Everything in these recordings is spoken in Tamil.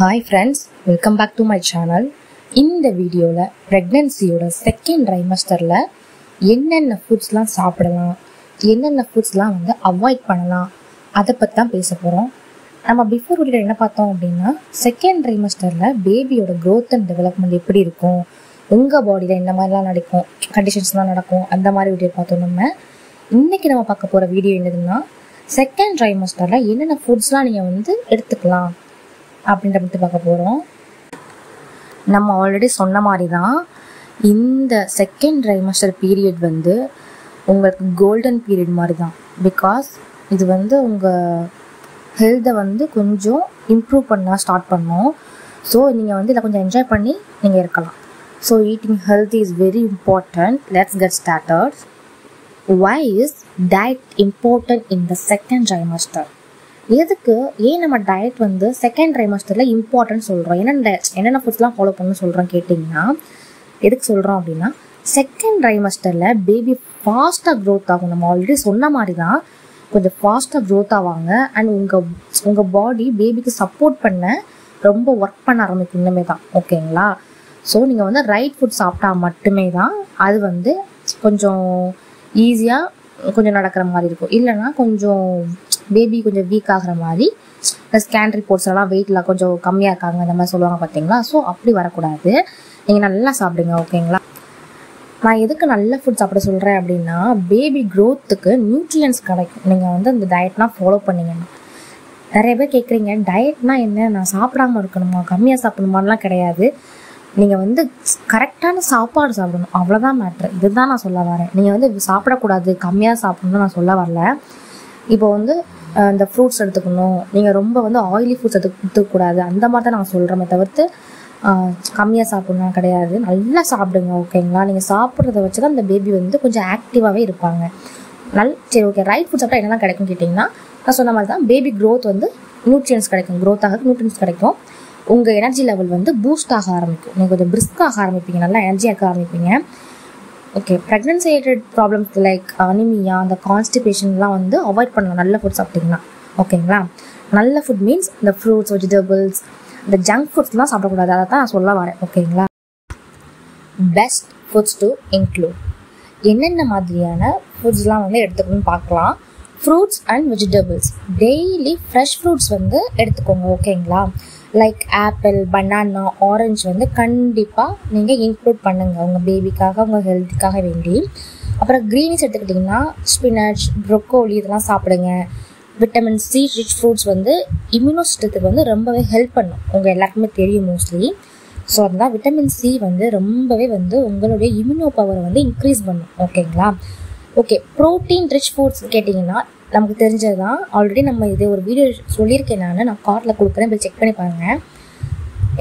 Hi friends, welcome back to my channel. இந்த வீடியோவில் ப்ரெக்னன்சியோட செகண்ட் ட்ரைமஸ்டரில் என்னென்ன ஃபுட்ஸ்லாம் சாப்பிடலாம், என்னென்ன ஃபுட்ஸ்லாம் அவாய்ட் பண்ணலாம், அதை பற்றி தான் பேச போகிறோம். நம்ம பிஃபோர் வீடியோ என்ன பார்த்தோம் அப்படின்னா, செகண்ட் ட்ரைமஸ்டரில் பேபியோட க்ரோத் அண்ட் டெவலப்மெண்ட் எப்படி இருக்கும், உங்கள் பாடியில் என்ன மாதிரிலாம் நடக்கும், கண்டிஷன்ஸ்லாம் நடக்கும், அந்த மாதிரி வீடியோ பார்த்தோம். இன்றைக்கி நம்ம பார்க்க போகிற வீடியோ என்னதுன்னா, செகண்ட் ட்ரைமஸ்டரில் என்னென்ன ஃபுட்ஸ்லாம் நீங்கள் எடுத்துக்கலாம் அப்படின்ற பற்றி பார்க்க போகிறோம். நம்ம ஆல்ரெடி சொன்ன மாதிரி தான் இந்த செகண்ட் ட்ரைமஸ்டர் பீரியட் உங்களுக்கு கோல்டன் பீரியட் மாதிரி தான். பிகாஸ் இது உங்கள் ஹெல்த்தை கொஞ்சம் இம்ப்ரூவ் பண்ண ஸ்டார்ட் பண்ணோம். ஸோ நீங்கள் இதில் கொஞ்சம் என்ஜாய் பண்ணி நீங்கள் இருக்கலாம். So eating health is very important. Let's get started. Why is diet important in the second trimester? எதுக்கு ஏன் நம்ம டயட் செகண்ட் ட்ரைமஸ்டரில் இம்பார்ட்டன்ட் சொல்கிறோம், என்னென்ன ஃபுட்ஸ்லாம் ஃபாலோ பண்ணணும்னு சொல்கிறோம் கேட்டிங்கன்னா, எதுக்கு சொல்கிறோம் அப்படின்னா, செகண்ட் ட்ரைமஸ்டரில் பேபி ஃபாஸ்ட்டாக க்ரோத் ஆகும். நம்ம ஆல்ரெடி சொன்ன மாதிரி தான் கொஞ்சம் ஃபாஸ்ட்டாக க்ரோத் ஆவாங்க. அண்ட் உங்கள் பாடி பேபிக்கு சப்போர்ட் பண்ண ரொம்ப ஒர்க் பண்ண ஆரம்பிக்கும் இன்னுமே தான். ஓகேங்களா? ஸோ நீங்கள் ரைட் ஃபுட் சாப்பிட்டா மட்டுமே தான் அது கொஞ்சம் ஈஸியாக கொஞ்சம் நடக்கிற மாதிரி இருக்கும். இல்லைன்னா கொஞ்சம் பேபி கொஞ்சம் வீக் ஆகிற மாதிரி, ஸ்கேன் ரிப்போர்ட்ஸ்லாம் வெயிட்லாம் கொஞ்சம் கம்மியாக இருக்காங்க அந்த மாதிரி சொல்லுவாங்க பார்த்தீங்களா. ஸோ அப்படி வரக்கூடாது. நீங்கள் நல்லா சாப்பிடுங்க. ஓகேங்களா? நான் எதுக்கு நல்ல ஃபுட் சாப்பிட சொல்கிறேன் அப்படின்னா, பேபி க்ரோத்துக்கு நியூட்ரியன்ஸ் கிடைக்கும் நீங்கள் அந்த டயட்லாம் ஃபாலோ பண்ணிங்கன்னா. நிறைய பேர் கேட்குறீங்க, டயட்னா என்ன, நான் சாப்பிடாமல் இருக்கணுமா, கம்மியாக சாப்பிடணுமாலாம் கிடையாது. நீங்கள் கரெக்டான சாப்பாடு சாப்பிடணும், அவ்வளோதான் மேட்ரு. இதுதான் நான் சொல்ல வரேன். நீங்கள் சாப்பிடக்கூடாது, கம்மியாக சாப்பிடணும்னு நான் சொல்ல வரல. இப்போ இந்த ஃப்ரூட்ஸ் எடுத்துக்கணும், நீங்கள் ரொம்ப ஆயிலி ஃபுட்ஸ் எடுத்துக்கூடாது, அந்த மாதிரி தான் நான் சொல்கிறேன். தவிர்த்து கம்மியாக சாப்பிட்ணும் கிடையாது. நல்லா சாப்பிடுங்க. ஓகேங்களா? நீங்கள் சாப்பிட்றத வச்சு தான் இந்த பேபி கொஞ்சம் ஆக்டிவாகவே இருப்பாங்க. சரி, ஓகே. ரைட் ஃபுட் சாப்பிட்டா என்னெல்லாம் கிடைக்கும் கேட்டிங்கன்னா, நான் சொன்ன மாதிரி தான் பேபி க்ரோத் நியூட்ரியன்ஸ் கிடைக்கும். க்ரோத் ஆக நியூட்ரியன்ஸ் கிடைக்கும். உங்கள் எனர்ஜி லெவல் பூஸ்ட் ஆக ஆரம்பிக்கும். நீங்கள் கொஞ்சம் பிரிஸ்காக ஆரம்பிப்பீங்க, நல்லா எனர்ஜி ஆக ஆரம்பிப்பீங்க. Okay. Pregnancy related problems like anaemia, அந்த கான்ஸ்டிபேஷன்லாம் அவாய்ட் பண்ணலாம் நல்ல ஃபுட் சாப்பிட்டிங்கன்னா. ஓகேங்களா? நல்ல ஃபுட் மீன்ஸ் இந்த ஃப்ரூட்ஸ், வெஜிடபிள்ஸ், இந்த ஜங்க் ஃபுட்ஸ்லாம் சாப்பிடக்கூடாது. அதை தான் நான் சொல்ல வரேன். ஓகேங்களா? Best foods to include. என்னென்ன மாதிரியான ஃபுட்ஸ்லாம் எடுத்துக்கணும்னு பார்க்கலாம். Fruits and vegetables. Daily fresh fruits எடுத்துக்கோங்க. ஓகேங்களா? லைக் ஆப்பிள், பனானா, ஆரஞ்சு கண்டிப்பாக நீங்கள் இன்க்ளூட் பண்ணுங்கள் உங்கள் பேபிக்காக, உங்கள் ஹெல்த்துக்காக வேண்டி. அப்புறம் க்ரீன்ஸ் எடுத்துக்கிட்டிங்கன்னா ஸ்பினச், ப்ரொக்கோலி இதெல்லாம் சாப்பிடுங்க. Vitamin C rich fruits immuno சிஸ்டத்துக்கு ரொம்பவே ஹெல்ப் பண்ணும். உங்கள் எல்லாருக்குமே தெரியும் மோஸ்ட்லி. ஸோ அதனால் விட்டமின் சி ரொம்பவே உங்களுடைய இம்யூனோ பவரை இன்க்ரீஸ் பண்ணும். ஓகேங்களா? ஓகே. ப்ரோட்டீன் ரிச் ஃபுட்ஸ் கேட்டிங்கன்னா நமக்கு தெரிஞ்சது தான். ஆல்ரெடி நம்ம இது ஒரு வீடியோ சொல்லியிருக்கேன். நான் கார்ட்டில் கொடுக்குறேன், போய் செக் பண்ணி பாருங்கள்.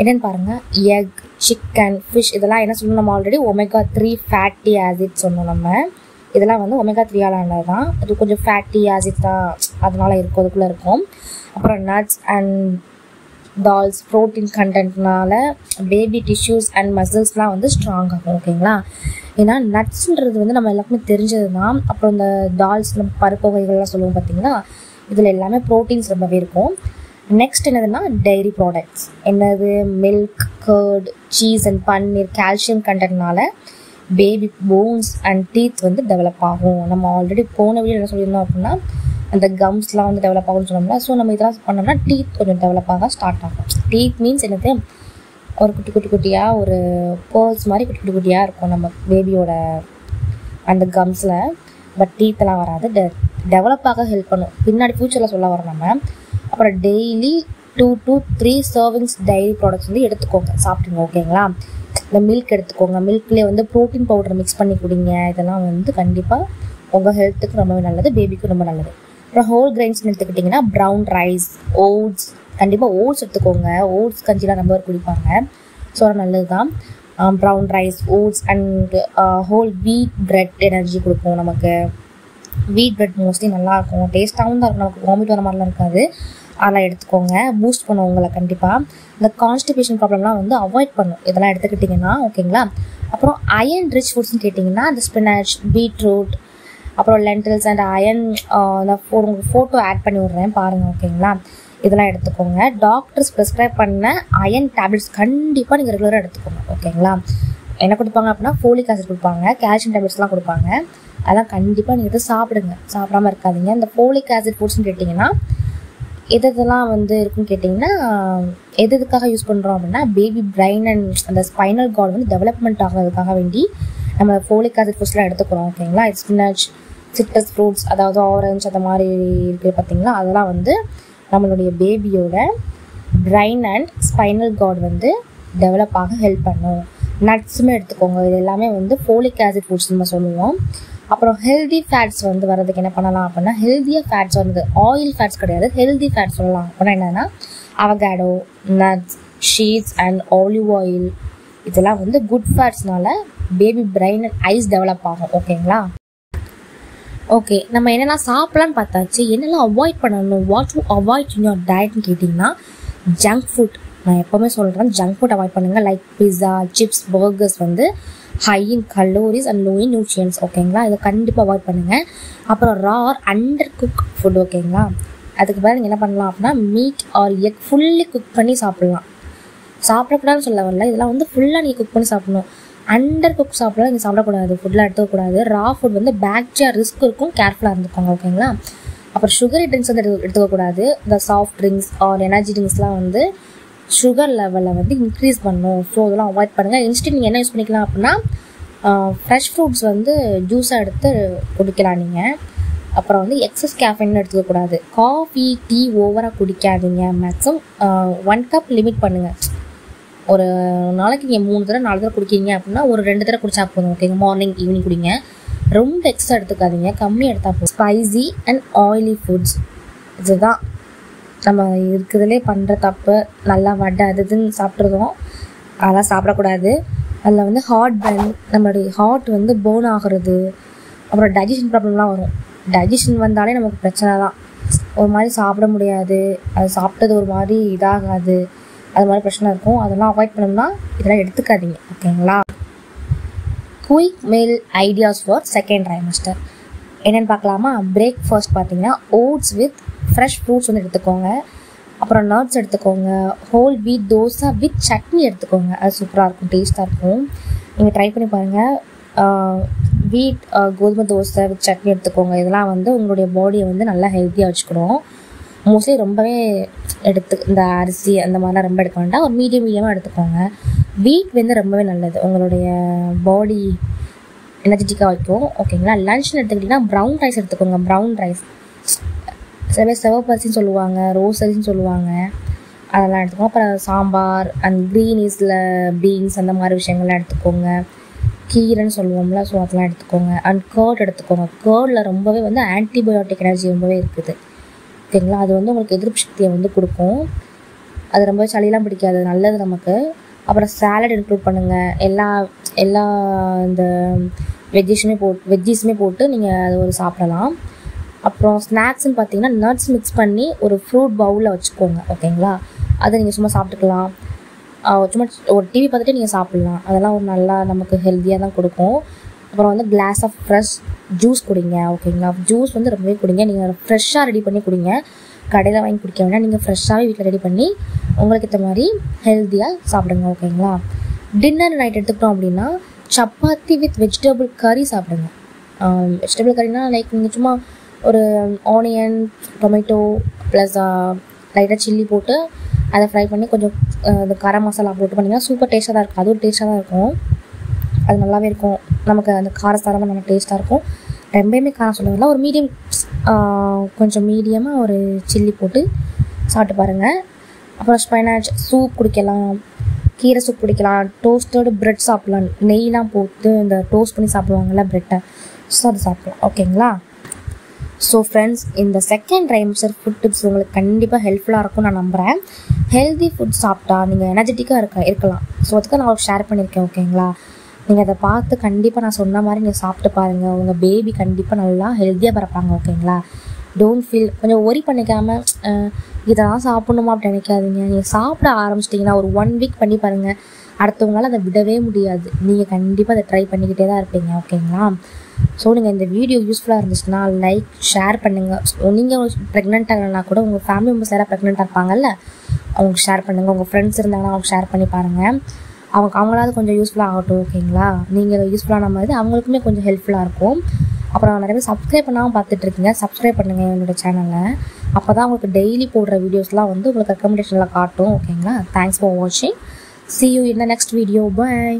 என்னென்னு பாருங்கள். எக், சிக்கன், ஃபிஷ் இதெல்லாம் என்ன சொல்லணும், நம்ம ஆல்ரெடி ஒமேகா 3 ஃபேட்டி ஆசிட் சொன்னோம். நம்ம இதெல்லாம் ஒமேகா 3 ஆனது தான். இது கொஞ்சம் ஃபேட்டி ஆசிட் தான், அதனால் இருக்கும், அதுக்குள்ளே இருக்கும். அப்புறம் நட்ஸ் அண்ட் டால்ஸ் ப்ரோட்டீன் கண்டென்ட்னால பேபி டிஷ்யூஸ் அண்ட் மசில்ஸ்லாம் ஸ்ட்ராங் ஆகும். ஓகேங்களா? ஏன்னா நட்ஸுன்றது நம்ம எல்லாருக்குமே தெரிஞ்சது தான். அப்புறம் இந்த டால்ஸ், நம்ம பருப்பு வகைகள்லாம் சொல்லுவோம் பார்த்தீங்களா, இதில் எல்லாமே ப்ரோட்டீன்ஸ் ரொம்பவே இருக்கும். நெக்ஸ்ட் என்னதுன்னா டைரி ப்ராடக்ட்ஸ். என்னது? Milk, curd, cheese and paneer calcium கண்டென்ட்னால baby bones and teeth develop ஆகும். நம்ம ஆல்ரெடி போன வீடியோ என்ன சொல்லியிருந்தோம் அப்படின்னா, அந்த கம்ஸ்லாம் டெவலப் ஆகும்னு சொன்னோம்னா. ஸோ நம்ம இதெல்லாம் பண்ணோம்னா டீத் கொஞ்சம் டெவலப் ஆக ஸ்டார்ட் ஆகும். டீத் மீன்ஸ் என்னது? ஒரு குட்டியாக ஒரு பேர்ல்ஸ் மாதிரி குட்டியாக இருக்கும் நம்ம பேபியோட அந்த கம்ஸில். பட் டீத்தெல்லாம் வராது, டெவலப் ஆக ஹெல்ப் பண்ணும். பின்னாடி ஃப்யூச்சரில் சொல்ல வரோம் நம்ம. அப்புறம் daily 2 to 3 servings dairy products சாப்பிட்டுங்க. ஓகேங்களா? இந்த மில்க் எடுத்துக்கோங்க. மில்க்லேயே ப்ரோட்டீன் பவுடர் மிக்ஸ் பண்ணி குடிங்க. இதெல்லாம் கண்டிப்பாக உங்கள் ஹெல்த்துக்கு ரொம்பவே நல்லது, பேபிக்கு ரொம்ப நல்லது. அப்புறம் ஹோல் கிரைன்ஸ்னு எடுத்துக்கிட்டிங்கன்னா ப்ரௌன் ரைஸ், ஓட்ஸ், கண்டிப்பாக ஓட்ஸ் எடுத்துக்கோங்க. ஓட்ஸ் கஞ்சிலாம் ரொம்ப பேர் குடிப்பாங்க. ஸோ நல்லது தான். Brown rice, oats and whole wheat bread energy கொடுக்கும் நமக்கு. வீட் பிரெட் மோஸ்ட்லி நல்லாயிருக்கும், டேஸ்ட்டாகவும் தான் இருக்கும், நமக்கு வாமிட் வர மாதிரிலாம் இருக்காது. அதெல்லாம் எடுத்துக்கோங்க, பூஸ்ட் பண்ணும் உங்களை கண்டிப்பாக. இந்த கான்ஸ்டிபேஷன் ப்ராப்ளம்லாம் அவாய்ட் பண்ணும் இதெல்லாம் எடுத்துக்கிட்டிங்கன்னா. ஓகேங்களா? அப்புறம் அயன் ரிச் ஃபுட்ஸ்ன்னு கேட்டிங்கன்னா இந்த ஸ்பினச், பீட்ரூட், அப்புறம் லென்டில்ஸ் அண்ட் அயன். நான் உங்களுக்கு ஃபோட்டோ ஆட் பண்ணி விட்றேன் பாருங்கள். ஓகேங்களா? இதெல்லாம் எடுத்துக்கோங்க. டாக்டர்ஸ் ப்ரிஸ்கிரைப் பண்ண அயன் டேப்லெட்ஸ் கண்டிப்பாக நீங்கள் ரெகுலராக எடுத்துக்கோங்க. ஓகேங்களா? என்ன கொடுப்பாங்க அப்படின்னா ஃபோலிக் ஆசிட் கொடுப்பாங்க, கால்சியம் டேப்லெட்ஸ்லாம் கொடுப்பாங்க. அதெல்லாம் கண்டிப்பாக நீங்கள் எடுத்து சாப்பிடுங்க, சாப்பிடாமல் இருக்காதீங்க. இந்த ஃபோலிக் ஆசிட் ஃபுட்ஸ்ன்னு கேட்டிங்கன்னா எதெல்லாம் இருக்குன்னு கேட்டிங்கன்னா எதுக்காக யூஸ் பண்ணுறோம் அப்படின்னா பேபி பிரெயின் அண்ட் அந்த ஸ்பைனல் கார்டு டெவலப்மெண்ட் ஆகிறதுக்காக வேண்டி நம்ம ஃபோலிக் ஆசிட் ஃபுட்ஸ்லாம் எடுத்துக்கிறோம். ஓகேங்களா? ஸ்பினச், சிட்ரஸ் ஃப்ரூட்ஸ், அதாவது ஆரஞ்சு அந்த மாதிரி இருக்குது பார்த்தீங்களா, அதெல்லாம் நம்மளுடைய பேபியோட brain and spinal cord develop ஆக ஹெல்ப் பண்ணும். நட்ஸுமே எடுத்துக்கோங்க. இது எல்லாமே ஃபோலிக் ஆசிட் ஃபுட்ஸ் நம்ம சொல்லுவோம். அப்புறம் ஹெல்தி ஃபேட்ஸ் வர்றதுக்கு என்ன பண்ணலாம் அப்படின்னா ஹெல்தியாக ஃபேட்ஸ் ஆயில் ஃபேட்ஸ் கிடையாது, ஹெல்தி ஃபேட்ஸ் சொல்லலாம். அப்படின்னா என்னென்னா avocado, nuts, seeds and olive oil இதெல்லாம் குட் ஃபேட்ஸ்னால baby brain and eyes develop ஆகும். ஓகேங்களா? ஓகே, நம்ம என்னெல்லாம் சாப்பிட்லான்னு பார்த்தாச்சு. என்னெல்லாம் அவாய்ட் பண்ணணும், what to avoid in your டயட்னு கேட்டிங்கன்னா ஜங்க் ஃபுட். நான் எப்போவுமே சொல்கிறேன், ஜங்க் ஃபுட் அவாய்ட் பண்ணுங்கள். Like pizza, chips, burgers high in calories and low in nutrients. ஓகேங்களா? இதை கண்டிப்பாக அவாய்ட் பண்ணுங்கள். அப்புறம் raw or undercook food. ஓகேங்களா? அதுக்கு பதில் நீங்கள் என்ன பண்ணலாம் அப்படின்னா meat or egg fully cook பண்ணி சாப்பிட்லாம். சாப்பிடக்கூடாதுன்னு சொல்ல வரல, இதெல்லாம் ஃபுல்லாக நீங்கள் குக் பண்ணி சாப்பிடணும். அண்டர் குக் சாப்பிடலாம் நீங்கள் சாப்பிடக்கூடாது, ஃபுட்டில் எடுத்துக்கக்கூடாது. ரா ஃபுட் பாக்டீரியா ரிஸ்க் இருக்கும், கேர்ஃபுல்லாக இருந்துக்கோங்க. ஓகேங்களா? அப்புறம் சுகரி ட்ரிங்க்ஸ் எடுத்துக்கக்கூடாது. இந்த சாஃப்ட் ட்ரிங்க்ஸ் ஆர் எனர்ஜி ட்ரிங்க்ஸ்லாம் சுகர் லெவலில் இன்க்ரீஸ் பண்ணும். ஸோ அதெல்லாம் அவாய்ட் பண்ணுங்கள். இன்ஸ்டன்ட் நீங்கள் என்ன யூஸ் பண்ணிக்கலாம் அப்படின்னா ஃப்ரெஷ் ஃப்ரூட்ஸ் ஜூஸாக எடுத்து குடிக்கலாம் நீங்கள். அப்புறம் எக்ஸஸ் கேஃபைன் எடுத்துக்கக்கூடாது. காஃபி, டீ ஓவராக குடிக்காதீங்க. மேக்ஸிமம் 1 கப் லிமிட் பண்ணுங்கள். ஒரு நாளைக்கு நீங்கள் 3 தடவை 4 தடவை குடிக்கிறீங்க அப்படின்னா ஒரு 2 தடவை குடிச்சா போதும். ஓகேங்க? மார்னிங், ஈவினிங் குடிங்க. ரொம்ப எக்ஸ்ட்ரா எடுத்துக்காதீங்க, கம்மியாக எடுத்தால் போதும். ஸ்பைசி அண்ட் ஆயிலி ஃபுட்ஸ் இதுதான் நம்ம இருக்கிறதுலே பண்ணுற தப்பு. நல்லா வடை அதுன்னு சாப்பிட்றதும் அதெல்லாம் சாப்பிடக்கூடாது. அதில் ஹார்ட் பர்ன், நம்மளுடைய ஹார்ட் பேர்ன் ஆகிறது, அப்புறம் டைஜஷன் ப்ராப்ளம்லாம் வரும். டைஜஷன் வந்தாலே நமக்கு பிரச்சனை தான். ஒரு மாதிரி சாப்பிட முடியாது, அது சாப்பிட்டது ஒரு மாதிரி இதாகாது, அது மாதிரி பிரச்சனை இருக்கும். அதெல்லாம் அவாய்ட் பண்ணோம்னா இதெல்லாம் எடுத்துக்காதீங்க. ஓகேங்களா? Quick meal ideas for second trimester என்னென்னு பார்க்கலாமா? பிரேக்ஃபாஸ்ட் பார்த்தீங்கன்னா ஓட்ஸ் வித் ஃப்ரெஷ் ஃப்ரூட்ஸ் எடுத்துக்கோங்க. அப்புறம் நட்ஸ் எடுத்துக்கோங்க. Whole wheat dosa with chutney எடுத்துக்கோங்க. அது சூப்பராக இருக்கும், டேஸ்ட்டாக இருக்கும். நீங்கள் ட்ரை பண்ணி பாருங்கள். வீட் கோதுமை தோசை வித் சட்னி எடுத்துக்கோங்க. இதெல்லாம் உங்களுடைய பாடியை நல்லா ஹெல்த்தியாக வச்சுக்கணும். மோஸ்ட்லி ரொம்பவே இந்த அரிசி அந்த மாதிரிலாம் ரொம்ப எடுக்க வேண்டாம், ஒரு மீடியமாக எடுத்துக்கோங்க. வீட் ரொம்பவே நல்லது, உங்களுடைய பாடி எனர்ஜெட்டிக்காக வைக்கும். ஓகேங்களா? லன்ச்னு எடுத்துக்கிட்டிங்கன்னா ப்ரௌன் ரைஸ் எடுத்துக்கோங்க. ப்ரௌன் ரைஸ் சில பேர் சிவப்பரிசின்னு சொல்லுவாங்க, ரோஸ் அரிசின்னு சொல்லுவாங்க, அதெல்லாம் எடுத்துக்கோங்க. அப்புறம் சாம்பார் அண்ட் க்ரீனிஸில் பீன்ஸ் அந்த மாதிரி விஷயங்கள்லாம் எடுத்துக்கோங்க. கீரைன்னு சொல்லுவோம்ல, ஸோ அதெல்லாம் எடுத்துக்கோங்க. அண்ட் கர்ட் எடுத்துக்கோங்க. கர்டில் ரொம்பவே ஆன்டிபயோட்டிக் எனர்ஜி ரொம்பவே இருக்குது. ஓகேங்களா? அது உங்களுக்கு எதிர்ப்பு சக்தியை கொடுக்கும். அது ரொம்ப சளியெல்லாம் பிடிக்காது, நல்லது நமக்கு. அப்புறம் சாலட் இன்க்ளூட் பண்ணுங்கள். எல்லா இந்த வெஜ்ஜீஸுமே போட்டு நீங்கள் அது சாப்பிடலாம். அப்புறம் ஸ்நாக்ஸ்ன்னு பார்த்தீங்கன்னா நட்ஸ் மிக்ஸ் பண்ணி ஒரு ஃப்ரூட் பவுலில் வச்சுக்கோங்க. ஓகேங்களா? அதை நீங்கள் சும்மா சாப்பிட்டுக்கலாம். சும்மா ஒரு டிவி பார்த்துட்டு நீங்கள் சாப்பிட்லாம். அதெல்லாம் நல்லா நமக்கு ஹெல்த்தியாக தான் கொடுக்கும். அப்புறம் கிளாஸ் ஆஃப் ஃப்ரெஷ் ஜூஸ் குடிங்க. ஓகேங்களா? ஜூஸ் ரொம்பவே குடிங்க. நீங்கள் ஃப்ரெஷ்ஷாக ரெடி பண்ணி குடிங்க, கடையில் வாங்கி குடிக்க வேண்டாம். நீங்கள் ஃப்ரெஷ்ஷாகவே வீட்டில் ரெடி பண்ணி உங்களுக்கு ஏற்ற மாதிரி ஹெல்த்தியாக சாப்பிடுங்க. ஓகேங்களா? டின்னர் நைட் எடுத்துக்கிட்டோம் அப்படின்னா சப்பாத்தி வித் வெஜிடபிள் கறி சாப்பிடுங்க. வெஜிடபிள் கறினா லைக் நீங்கள் சும்மா ஒரு ஆனியன், டொமேட்டோ ப்ளஸ் லைட்டாக சில்லி போட்டு அதை ஃப்ரை பண்ணி கொஞ்சம் இந்த கரம் மசாலா போட்டு பண்ணிங்கன்னா சூப்பர் டேஸ்ட்டாக தான் இருக்கும். அது ஒரு டேஸ்ட்டாக தான் இருக்கும், அது நல்லாவே இருக்கும். நமக்கு அந்த காரசாரமாக நல்லா டேஸ்ட்டாக இருக்கும். ரொம்பவுமே காரம் சொல்ல வரல, ஒரு மீடியம், கொஞ்சம் மீடியமாக ஒரு சில்லி போட்டு சாப்பிட்டு பாருங்கள். அப்புறம் ஸ்பைனாச் சூப் குடிக்கலாம், கீரை சூப் குடிக்கலாம், டோஸ்டடு ப்ரெட் சாப்பிட்லாம். நெய்லாம் போட்டு இந்த டோஸ்ட் பண்ணி சாப்பிடுவாங்கள்ல ப்ரெட்டை, ஸோ அது சாப்பிட்லாம். ஓகேங்களா? ஸோ ஃப்ரெண்ட்ஸ், இந்த செகண்ட் ட்ரைமஸ்டர் ஃபுட் டிப்ஸ் உங்களுக்கு கண்டிப்பாக ஹெல்ப்ஃபுல்லாக இருக்கும் நான் நம்புகிறேன். ஹெல்தி ஃபுட் சாப்பிட்டா நீங்கள் எனர்ஜெட்டிக்காக இருக்கலாம். ஸோ அதுக்கு நான் உங்களுக்கு ஷேர் பண்ணியிருக்கேன். ஓகேங்களா? நீங்கள் அதை பார்த்து கண்டிப்பாக நான் சொன்ன மாதிரி நீங்கள் சாப்பிட்டு பாருங்கள். உங்கள் பேபி கண்டிப்பாக நல்லா ஹெல்த்தியாக பிறப்பாங்க. ஓகேங்களா? டோன்ட் ஃபீல், கொஞ்சம் ஒரி பண்ணிக்காமல் இதெல்லாம் சாப்பிட்ணுமா அப்படி நினைக்காதீங்க. நீங்கள் சாப்பிட ஆரம்பிச்சிட்டிங்கன்னா ஒரு 1 வீக் பண்ணி பாருங்கள், அடுத்தவங்களால அதை விடவே முடியாது. நீங்கள் கண்டிப்பாக அதை ட்ரை பண்ணிக்கிட்டே தான் இருப்பீங்க. ஓகேங்களா? ஸோ நீங்கள் இந்த வீடியோ யூஸ்ஃபுல்லாக இருந்துச்சுன்னா லைக் ஷேர் பண்ணுங்கள். நீங்கள் ப்ரெக்னெண்ட்டாக இல்லைனா கூட உங்கள் ஃபேமிலி மெம்பர்ஸ் யாராவது ப்ரெக்னெண்ட்டாக இருப்பாங்கல்ல, அவங்க ஷேர் பண்ணுங்கள். உங்கள் ஃப்ரெண்ட்ஸ் இருந்தாங்கன்னா அவங்க ஷேர் பண்ணி பாருங்கள். அவங்களாவது கொஞ்சம் யூஸ்ஃபுல்லாக ஆகட்டும். ஓகேங்களா? நீங்கள் யூஸ்ஃபுல்லான மாதிரி அவங்களுக்குமே கொஞ்சம் ஹெல்ப்ஃபுல்லாக இருக்கும். அப்புறம் நிறைய பேர் சப்ஸ்கிரைப் பண்ணாமல் பார்த்துட்ருக்கீங்க, சப்ஸ்கிரைப் பண்ணுங்கள் என்னோடய சேனலை. அப்போ தான் உங்களுக்கு டெய்லி போடுற வீடியோஸ்லாம் வந்து உங்களுக்கு ரெக்கமெண்டேஷனில் காட்டும். ஓகேங்களா? தேங்க்ஸ் ஃபார் வாட்சிங். See you in the next video. Bye.